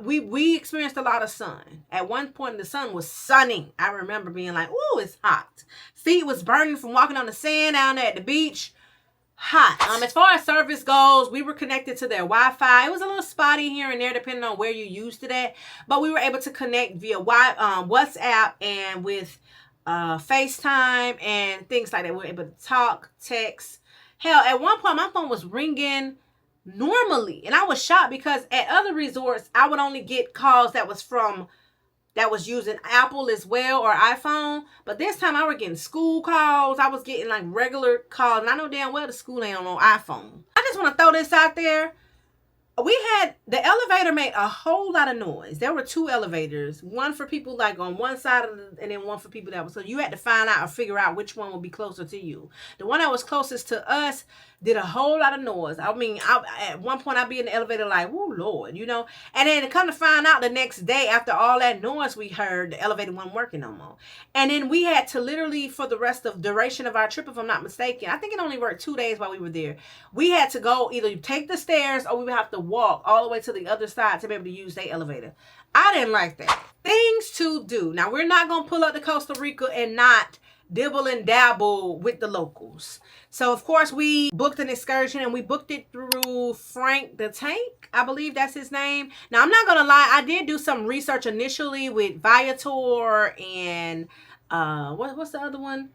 S1: We experienced a lot of sun. At one point the sun was sunning. I remember being like, ooh, it's hot. Feet was burning from walking on the sand down there at the beach. Hot. As far as service goes, we were connected to their Wi-Fi. It was a little spotty here and there depending on where you used it at, but we were able to connect via WhatsApp and with FaceTime and things like that. We were able to talk, text. Hell, at one point my phone was ringing normally, and I was shocked because at other resorts I would only get calls that was using Apple as well or iPhone, but this time I was getting school calls. I was getting like regular calls, and I know damn well the school ain't on iPhone. I just want to throw this out there. The elevator made a whole lot of noise. There were 2 elevators, one for people like on one side and then one for people that was, so you had to find out or figure out which one would be closer to you. The one that was closest to us did a whole lot of noise. I mean, at one point I'd be in the elevator like, oh Lord, you know, and then to come to find out the next day after all that noise we heard, the elevator wasn't working no more. And then we had to literally, for the rest of duration of our trip, if I'm not mistaken, I think it only worked 2 days while we were there, we had to go either take the stairs or we would have to walk all the way to the other side to be able to use their elevator. I didn't like that. Things to do. Now, we're not going to pull up to Costa Rica and not dibble and dabble with the locals. So, of course, we booked an excursion and we booked it through Frank the Tank. I believe that's his name. Now, I'm not going to lie. I did do some research initially with Viator and what's the other one?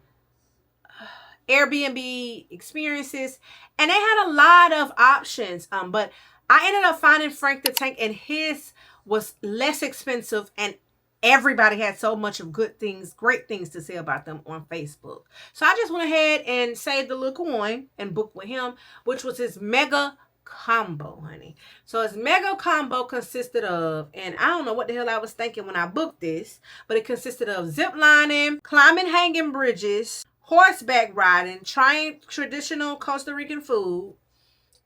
S1: Airbnb experiences. And they had a lot of options. But I ended up finding Frank the Tank, and his was less expensive, and everybody had so much of great things to say about them on Facebook. So I just went ahead and saved the little coin and booked with him, which was his mega combo, honey. So his mega combo consisted of, and I don't know what the hell I was thinking when I booked this, but it consisted of zip lining, climbing hanging bridges, horseback riding, trying traditional Costa Rican food,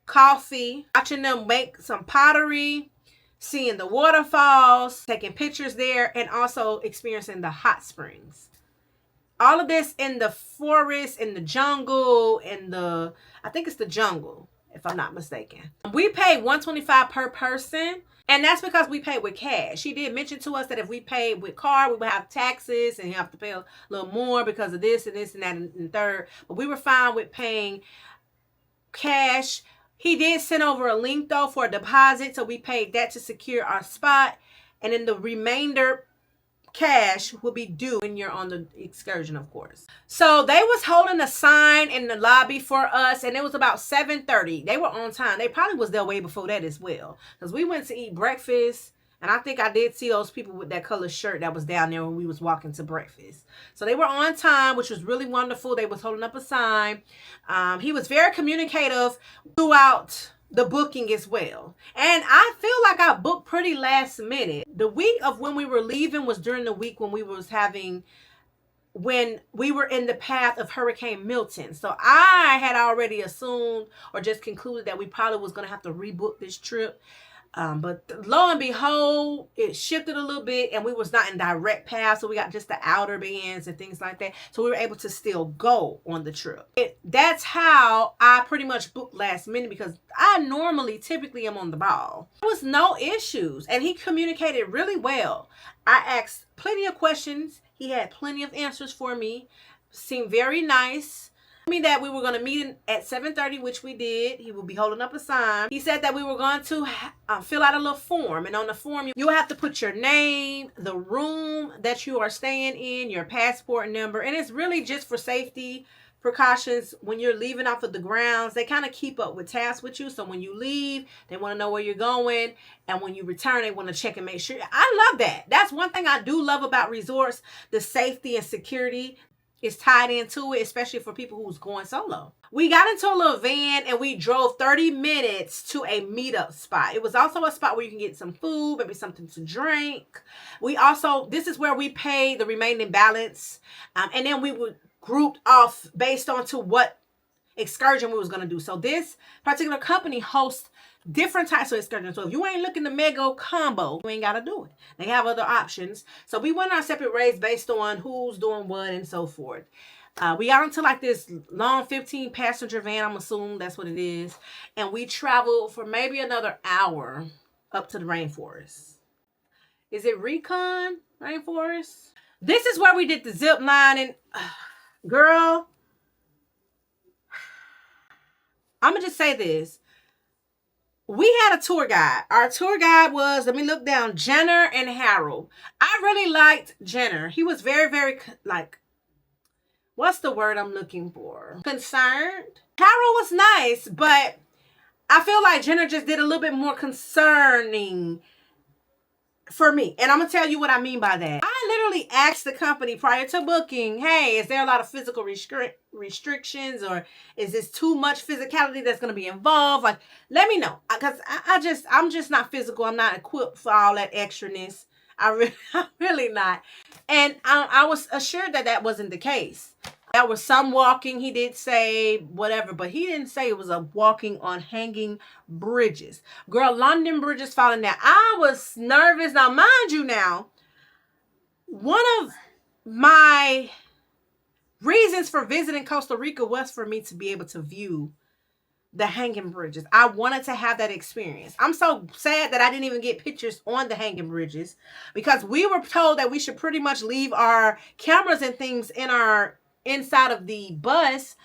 S1: coffee, watching them make some pottery, seeing the waterfalls, taking pictures there, and also experiencing the hot springs. All of this in the forest, in the jungle, I think it's the jungle, if I'm not mistaken. We paid $125 per person, and that's because we paid with cash. She did mention to us that if we paid with card, we would have taxes and you have to pay a little more because of this and this and that and third. But we were fine with paying cash. He did send over a link though for a deposit, so we paid that to secure our spot, and then the remainder cash will be due when you're on the excursion, of course. So they was holding a sign in the lobby for us, and it was about 7:30. They were on time. They probably was there way before that as well, because we went to eat breakfast. And I think I did see those people with that color shirt that was down there when we was walking to breakfast. So they were on time, which was really wonderful. They was holding up a sign. He was very communicative throughout the booking as well. And I feel like I booked pretty last minute. The week of when we were leaving was during the week when we was having when we were in the path of Hurricane Milton. So I had already assumed or just concluded that we probably was going to have to rebook this trip. But lo and behold, it shifted a little bit and we was not in direct path. So we got just the outer bands and things like that. So we were able to still go on the trip. That's how I pretty much booked last minute, because I typically am on the ball. There was no issues and he communicated really well. I asked plenty of questions. He had plenty of answers for me. Seemed very nice. Me that we were going to meet at 7:30, which we did. He will be holding up a sign. He said that we were going to fill out a little form, and on the form you will have to put your name, the room that you are staying in, your passport number, and it's really just for safety precautions. When you're leaving off of the grounds, they kind of keep up with tasks with you, so when you leave they want to know where you're going, and when you return they want to check and make sure. I love that. That's one thing I do love about resorts. The safety and security is tied into it, especially for people who's going solo. We got into a little van and we drove 30 minutes to a meetup spot. It was also a spot where you can get some food, maybe something to drink. This is where we paid the remaining balance. And then we were grouped off based on to what excursion we was going to do. So this particular company hosts different types of excursions. So if you ain't looking to mega combo, you ain't got to do it. They have other options. So we went our separate ways based on who's doing what and so forth. We got into like this long 15 passenger van. I'm assuming that's what it is. And we traveled for maybe another hour up to the rainforest. Is it Recon Rainforest? This is where we did the zip line. And girl, I'm gonna just say this. We had a tour guide. Our tour guide was, let me look down, Jenner and Harold. I really liked Jenner. He was very, very, like, what's the word I'm looking for? Concerned. Harold was nice, but I feel like Jenner just did a little bit more concerning for me. And I'm going to tell you what I mean by that. I literally asked the company prior to booking, hey, is there a lot of physical restrictions, or is this too much physicality that's going to be involved? Like, let me know. Because I'm just not physical. I'm not equipped for all that extraness. I'm really not. And I was assured that that wasn't the case. There was some walking, he did say, whatever, but he didn't say it was a walking on hanging bridges. Girl, London Bridge is falling down. I was nervous. Now, mind you now, one of my reasons for visiting Costa Rica was for me to be able to view the hanging bridges. I wanted to have that experience. I'm so sad that I didn't even get pictures on the hanging bridges, because we were told that we should pretty much leave our cameras and things inside of the bus,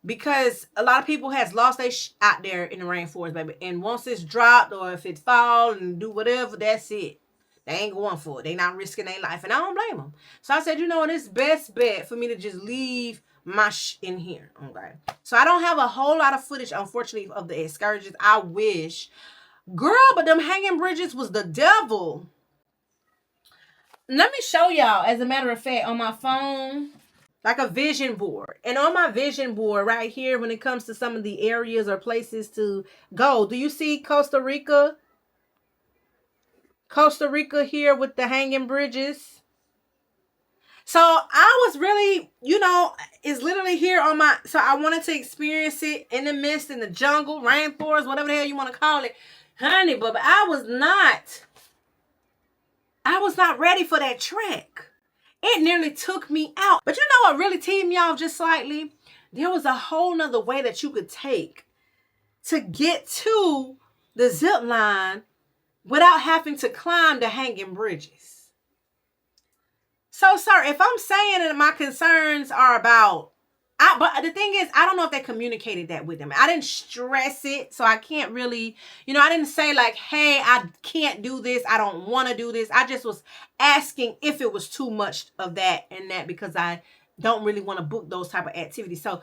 S1: because a lot of people has lost their out there in the rainforest, baby. And once it's dropped, or if it fall and do whatever, that's it. They ain't going for it. They not risking their life, and I don't blame them. So I said, you know, it's best bet for me to just leave my in here. Okay. So I don't have a whole lot of footage, unfortunately, of the excursions. I wish, girl, but them hanging bridges was the devil. Let me show y'all, as a matter of fact, on my phone, like a vision board. And on my vision board right here, when it comes to some of the areas or places to go, do you see Costa Rica? Costa Rica here with the hanging bridges. So I was really, you know, it's literally here on my, so I wanted to experience it in the mist, in the jungle, rainforest, whatever the hell you want to call it. Honey, but I was not ready for that trek. It nearly took me out. But you know what really teed me off just slightly? There was a whole nother way that you could take to get to the zip line without having to climb the hanging bridges. So, sir, if I'm saying that my concerns are about, but the thing is, I don't know if they communicated that with them. I didn't stress it, so I can't really, you know, I didn't say like, hey, I can't do this. I don't want to do this. I just was asking if it was too much of that and that, because I don't really want to book those type of activities. So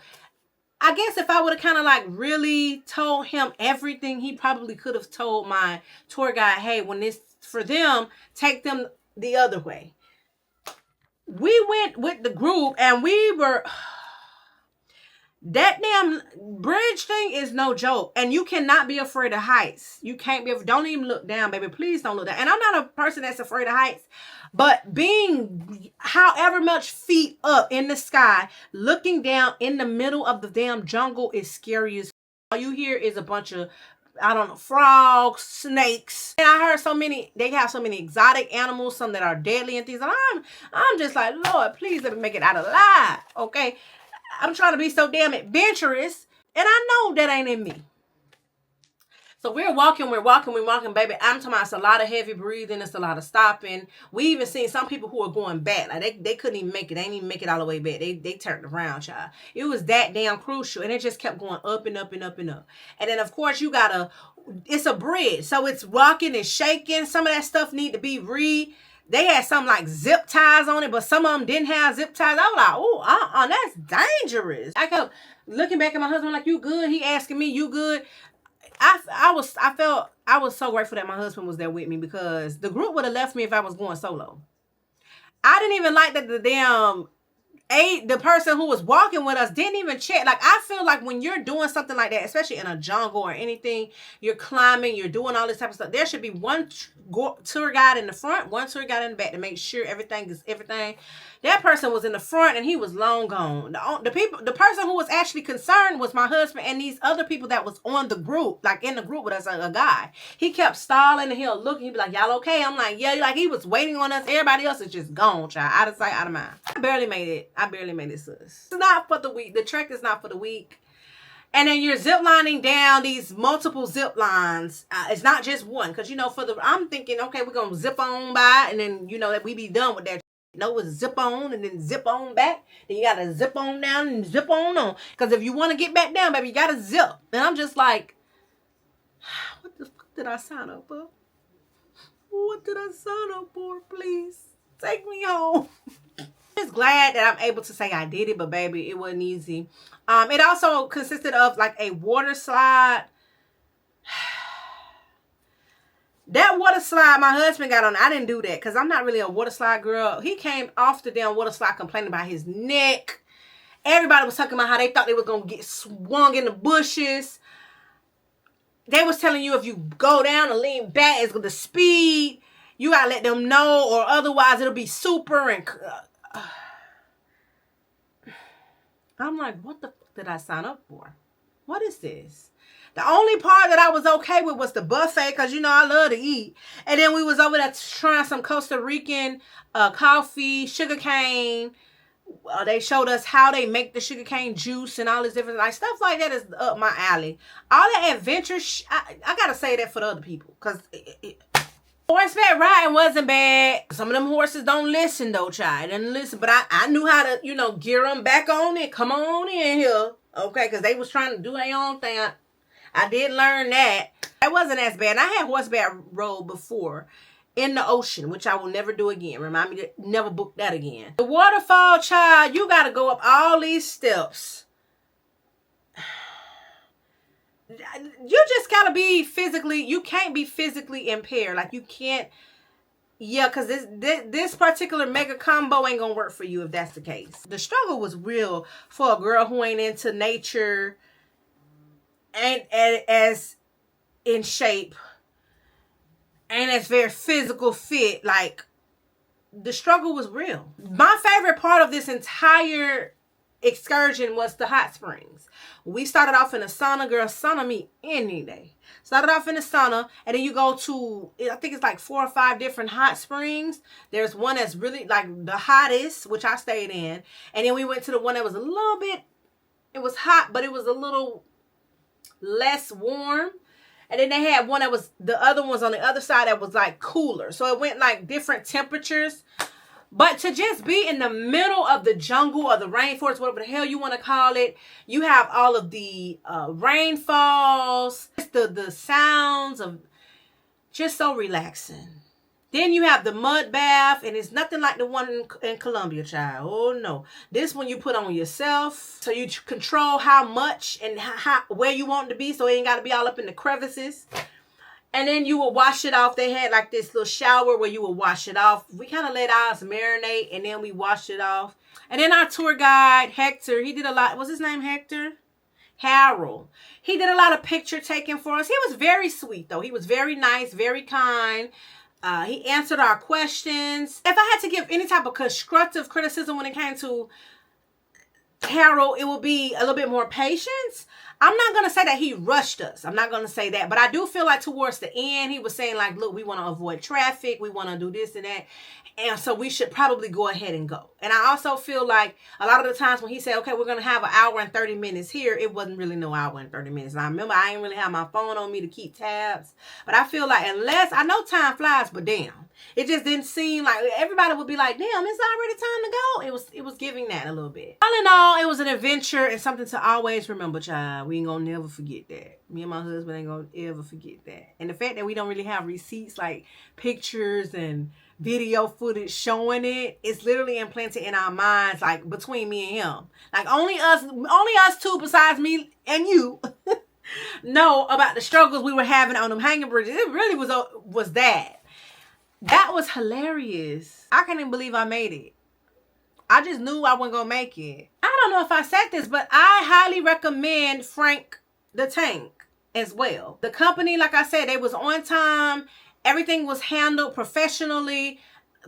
S1: I guess if I would have kind of like really told him everything, he probably could have told my tour guide, hey, when this for them, take them the other way. We went with the group and we were... That damn bridge thing is no joke. And you cannot be afraid of heights. You can't be, don't even look down, baby. Please don't look down. And I'm not a person that's afraid of heights, but being however much feet up in the sky, looking down in the middle of the damn jungle is scary as all you hear is a bunch of, I don't know, frogs, snakes. And I heard so many, they have so many exotic animals, some that are deadly and things. And I'm just like, Lord, please let me make it out alive, okay? I'm trying to be so damn adventurous, and I know that ain't in me. So we're walking, baby. I'm talking about it's a lot of heavy breathing. It's a lot of stopping. We even seen some people who are going back. Like they couldn't even make it. They didn't even make it all the way back. They turned around, child. It was that damn crucial. And it just kept going up and up and up and up. And then, of course, it's a bridge. So it's rocking and shaking. Some of that stuff need to be They had some like zip ties on it, but some of them didn't have zip ties. I was like, oh, that's dangerous. I kept looking back at my husband like, you good? He asking me, you good? I was so grateful that my husband was there with me, because the group would have left me if I was going solo. I didn't even like that the person who was walking with us didn't even check. Like, I feel like when you're doing something like that, especially in a jungle or anything, you're climbing, you're doing all this type of stuff, there should be one tour guide in the front, one tour guide in the back to make sure everything is everything. That person was in the front and he was long gone. The person who was actually concerned was my husband and these other people that was on the group, like in the group with us, a guy. He kept stalling and he'll look and he'd be like, y'all okay? I'm like, yeah, like he was waiting on us. Everybody else is just gone, child. Out of sight, out of mind. I barely made it, sis. It's not for the weak. The trek is not for the weak. And then you're zip lining down these multiple zip lines. It's not just one. Because, I'm thinking, okay, we're going to zip on by. And then, that we be done with that. No, it's zip on and then zip on back. Then you got to zip on down and zip on. Because if you want to get back down, baby, you got to zip. And I'm just like, what the fuck did I sign up for? What did I sign up for? Please take me home. Just glad that I'm able to say I did it, but baby, it wasn't easy. It also consisted of like a water slide. That water slide my husband got on, I didn't do that because I'm not really a water slide girl. He came off the damn water slide complaining about his neck. Everybody was talking about how they thought they was going to get swung in the bushes. They was telling you if you go down and lean back, it's the speed. You got to let them know, or otherwise it'll be super. And I'm like, what the fuck did I sign up for? What is this? The only part that I was okay with was the buffet, because, I love to eat. And then we was over there trying some Costa Rican coffee, sugarcane. They showed us how they make the sugarcane juice and all this different, like, stuff like that is up my alley. All that adventure, I got to say that for the other people, because horseback riding wasn't bad. Some of them horses don't listen, though, child. They didn't listen. But I knew how to, gear them back on it. Come on in here. Okay, because they was trying to do their own thing. I did learn that. It wasn't as bad. And I had horseback rode before in the ocean, which I will never do again. Remind me to never book that again. The waterfall, child, you got to go up all these steps. You just got to be you can't be physically impaired. Like, you can't. Yeah, because this particular mega combo ain't going to work for you if that's the case. The struggle was real for a girl who ain't into nature and as in shape and as very physical fit. Like, the struggle was real. My favorite part of this entire excursion was the hot springs. We started off in a sauna. Girl, sauna me any day. Started off in the sauna, and then you go to, I think it's like 4 or 5 different hot springs. There's one that's really like the hottest, which I stayed in. And then we went to the one that was a little bit, it was hot, but it was a little less warm. And then they had one that was, the other ones on the other side that was like cooler. So it went like different temperatures. But to just be in the middle of the jungle or the rainforest, whatever the hell you want to call it, you have all of the rainfalls, the sounds of, just so relaxing. Then you have the mud bath, and it's nothing like the one in Colombia, child. Oh, no. This one you put on yourself, so you control how much and where you want it to be, so it ain't got to be all up in the crevices. And then you will wash it off. They had like this little shower where you will wash it off. We kind of let ours marinate and then we washed it off. And then our tour guide, Hector, he did a lot. What's his name, Hector? Harold. He did a lot of picture taking for us. He was very sweet, though. He was very nice, very kind. He answered our questions. If I had to give any type of constructive criticism when it came to Harold, it will be a little bit more patience. I'm not going to say that he rushed us. I'm not going to say that. But I do feel like towards the end, he was saying like, look, we want to avoid traffic. We want to do this and that. And so we should probably go ahead and go. And I also feel like a lot of the times when he said, okay, we're going to have an hour and 30 minutes here, it wasn't really no hour and 30 minutes. And I remember I didn't really have my phone on me to keep tabs. But I feel like unless, I know time flies, but damn. It just didn't seem like everybody would be like, damn, it's already time to go. It was giving that a little bit. All in all, it was an adventure and something to always remember, child. We ain't gonna never forget that. Me and my husband ain't gonna ever forget that. And the fact that we don't really have receipts like pictures and video footage showing it, it's literally implanted in our minds, like between me and him. Like only us two besides me and you know about the struggles we were having on them hanging bridges. It really was that. That was hilarious. I can't even believe I made it. I just knew I wasn't gonna make it. I don't know if I said this, but I highly recommend Frank the Tank as well. The company, like I said, they was on time. Everything was handled professionally.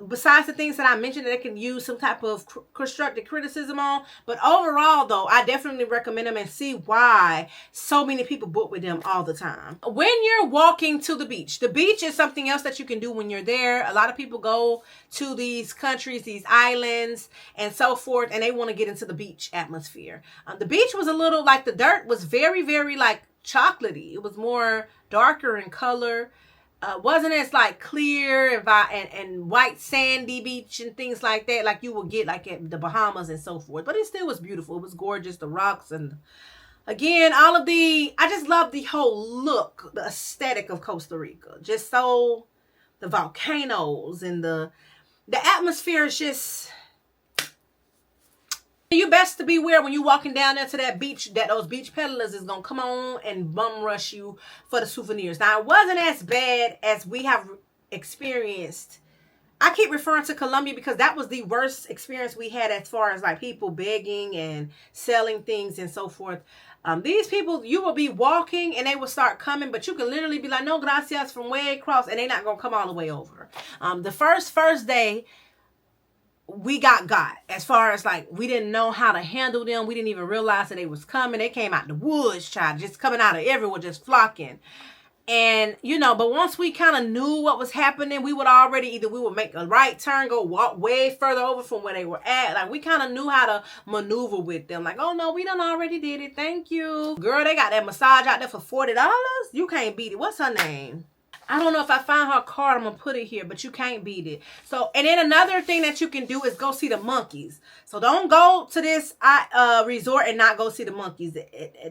S1: Besides the things that I mentioned that they can use some type of constructive criticism on. But overall, though, I definitely recommend them and see why so many people book with them all the time. When you're walking to the beach is something else that you can do when you're there. A lot of people go to these countries, these islands, and so forth, and they want to get into the beach atmosphere. The beach was a little like the dirt was very, very like chocolatey. It was more darker in color. Wasn't as like clear and white sandy beach and things like that, like you would get like at the Bahamas and so forth. But it still was beautiful. It was gorgeous. The rocks and again, I just love the whole look, the aesthetic of Costa Rica. Just so the volcanoes and the atmosphere is just. You best to beware when you walking down there to that beach that those beach peddlers is going to come on and bum rush you for the souvenirs. Now, it wasn't as bad as we have experienced. I keep referring to Colombia because that was the worst experience we had as far as like people begging and selling things and so forth. These people, you will be walking and they will start coming, but you can literally be like, no gracias from way across and they're not going to come all the way over. The first day, we got as far as like we didn't know how to handle them. We didn't even realize that they was coming. They came out the woods, child, just coming out of everywhere, just flocking. And you know, but once we kind of knew what was happening, we would make a right turn, go walk way further over from where they were at. Like we kind of knew how to maneuver with them. Like, oh no, we done already did it, thank you, girl. They got that massage out there for $40. You can't beat it. What's her name? I don't know if I find her card, I'm going to put it here, but you can't beat it. So, and then another thing that you can do is go see the monkeys. So don't go to this resort and not go see the monkeys.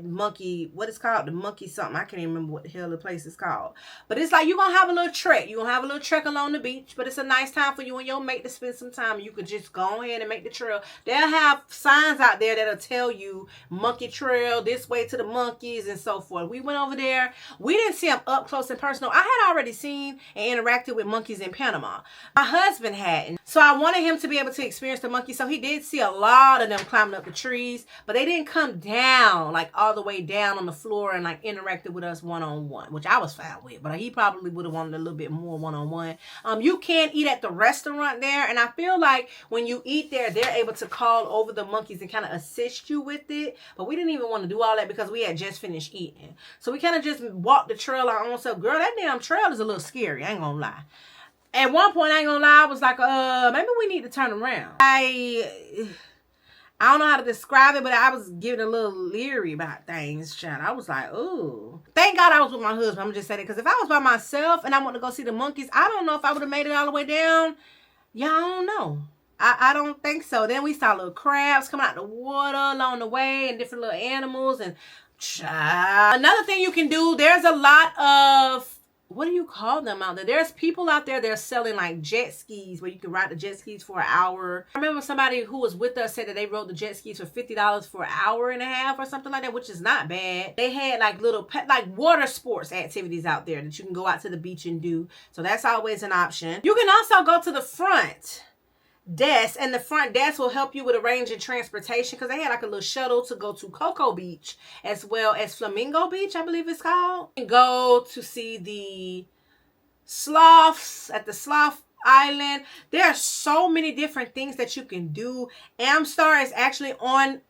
S1: Monkey, what is called? The monkey something. I can't even remember what the hell the place is called. But it's like you're going to have a little trek. You're going to have a little trek along the beach, but it's a nice time for you and your mate to spend some time. You could just go ahead and make the trail. They'll have signs out there that'll tell you monkey trail, this way to the monkeys and so forth. We went over there. We didn't see them up close and personal. I had already seen and interacted with monkeys in Panama. My husband hadn't. So I wanted him to be able to experience the monkeys. So he did see a lot of them climbing up the trees, but they didn't come down like all the way down on the floor and like interacted with us one-on-one, which I was fine with, but he probably would have wanted a little bit more one-on-one. You can eat at the restaurant there, and I feel like when you eat there, they're able to call over the monkeys and kind of assist you with it, but we didn't even want to do all that because we had just finished eating. So we kind of just walked the trail our own self. Girl, that damn trail is a little scary, I ain't gonna lie. At one point, I ain't gonna lie, I was like, maybe we need to turn around. I don't know how to describe it, but I was getting a little leery about things, child. I was like, ooh. Thank God I was with my husband. I'm just saying it, because if I was by myself and I want to go see the monkeys, I don't know if I would have made it all the way down. Yeah, I don't know. I don't think so. Then we saw little crabs coming out of the water along the way and different little animals. And child. Another thing you can do, there's a lot of what do you call them out there? There's people out there that are selling like jet skis where you can ride the jet skis for an hour. I remember somebody who was with us said that they rode the jet skis for $50 for an hour and a half or something like that, which is not bad. They had like little like water sports activities out there that you can go out to the beach and do. So that's always an option. You can also go to the front desk, and the front desk will help you with arranging transportation, because they had like a little shuttle to go to Cocoa Beach as well as Flamingo Beach, I believe it's called. You can go to see the sloths at the Sloth Island. There are so many different things that you can do. AMSTAR is actually on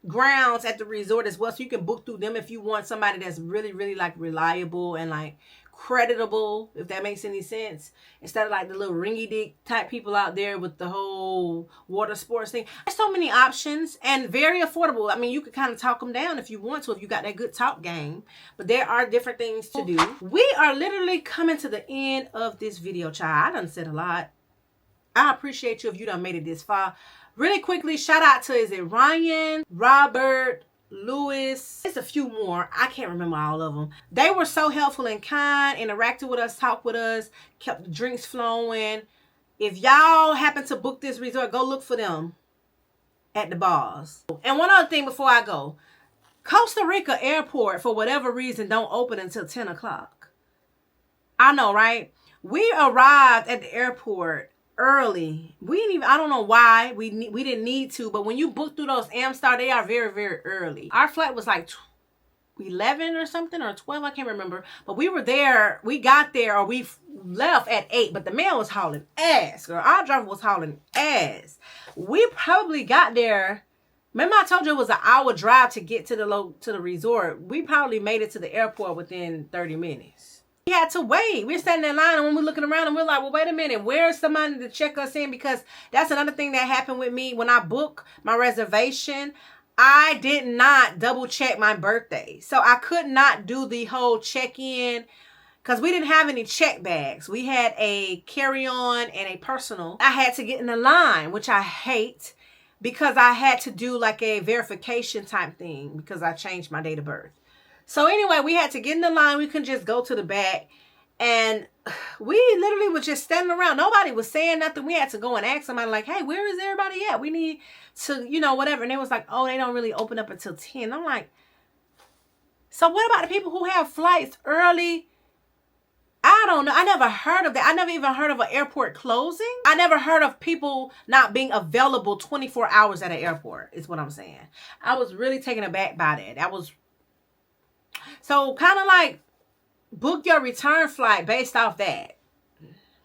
S1: grounds at the resort as well, so you can book through them if you want somebody that's really, really like reliable and like creditable, if that makes any sense, instead of like the little ringy-dink type people out there with the whole water sports thing. There's so many options and very affordable. I mean, you could kind of talk them down if you want to, if you got that good talk game, but there are different things to do. We are literally coming to the end of this video, child. I done said a lot. I appreciate you if you done made it this far. Really quickly, shout out to, is it Ryan, Robert, Lewis, there's a few more, I can't remember all of them. They were so helpful and kind, interacted with us, talked with us, kept the drinks flowing. If y'all happen to book this resort, go look for them at the bars. And one other thing before I go, Costa Rica airport, for whatever reason, don't open until 10 o'clock. I know, right? We arrived at the airport early. We didn't even, I don't know why we didn't need to, but when you book through those AMSTAR, they are very, very early. Our flight was like 11 or something, or 12, I can't remember, but we were there, we got there, or we left at 8, but the man was hauling ass, girl. Our driver was hauling ass. We probably got there, remember I told you it was an hour drive to get to the resort. We probably made it to the airport within 30 minutes. We had to wait. We're standing in line, and when we're looking around and we're like, well, wait a minute, where's somebody to check us in? Because that's another thing that happened with me. When I booked my reservation, I did not double check my birthday. So I could not do the whole check-in because we didn't have any check bags. We had a carry-on and a personal. I had to get in the line, which I hate, because I had to do like a verification type thing because I changed my date of birth. So anyway, we had to get in the line. We couldn't just go to the back. And we literally were just standing around. Nobody was saying nothing. We had to go and ask somebody like, hey, where is everybody at? We need to, you know, whatever. And they was like, oh, they don't really open up until 10. I'm like, so what about the people who have flights early? I don't know. I never heard of that. I never even heard of an airport closing. I never heard of people not being available 24 hours at an airport, is what I'm saying. I was really taken aback by that. That was... So kind of like book your return flight based off that.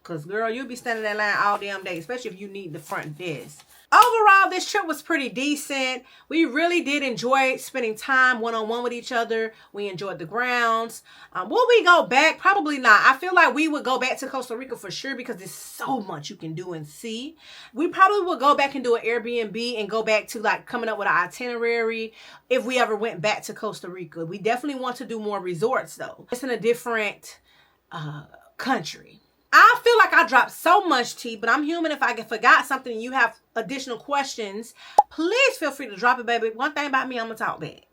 S1: Because, girl, you'll be standing in line all damn day, especially if you need the front desk. Overall, this trip was pretty decent. We really did enjoy spending time one-on-one with each other. We enjoyed the grounds. Will we go back? Probably not. I feel like we would go back to Costa Rica for sure because there's so much you can do and see. We probably would go back and do an Airbnb and go back to like coming up with an itinerary if we ever went back to Costa Rica. We definitely want to do more resorts though. It's in a different country. I feel like I dropped so much tea, but I'm human. If I forgot something and you have additional questions, please feel free to drop it, baby. One thing about me, I'm going to talk back.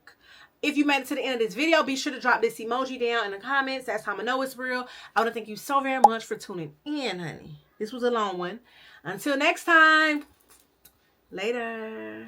S1: If you made it to the end of this video, be sure to drop this emoji down in the comments. That's how I know it's real. I want to thank you so very much for tuning in, honey. This was a long one. Until next time, later.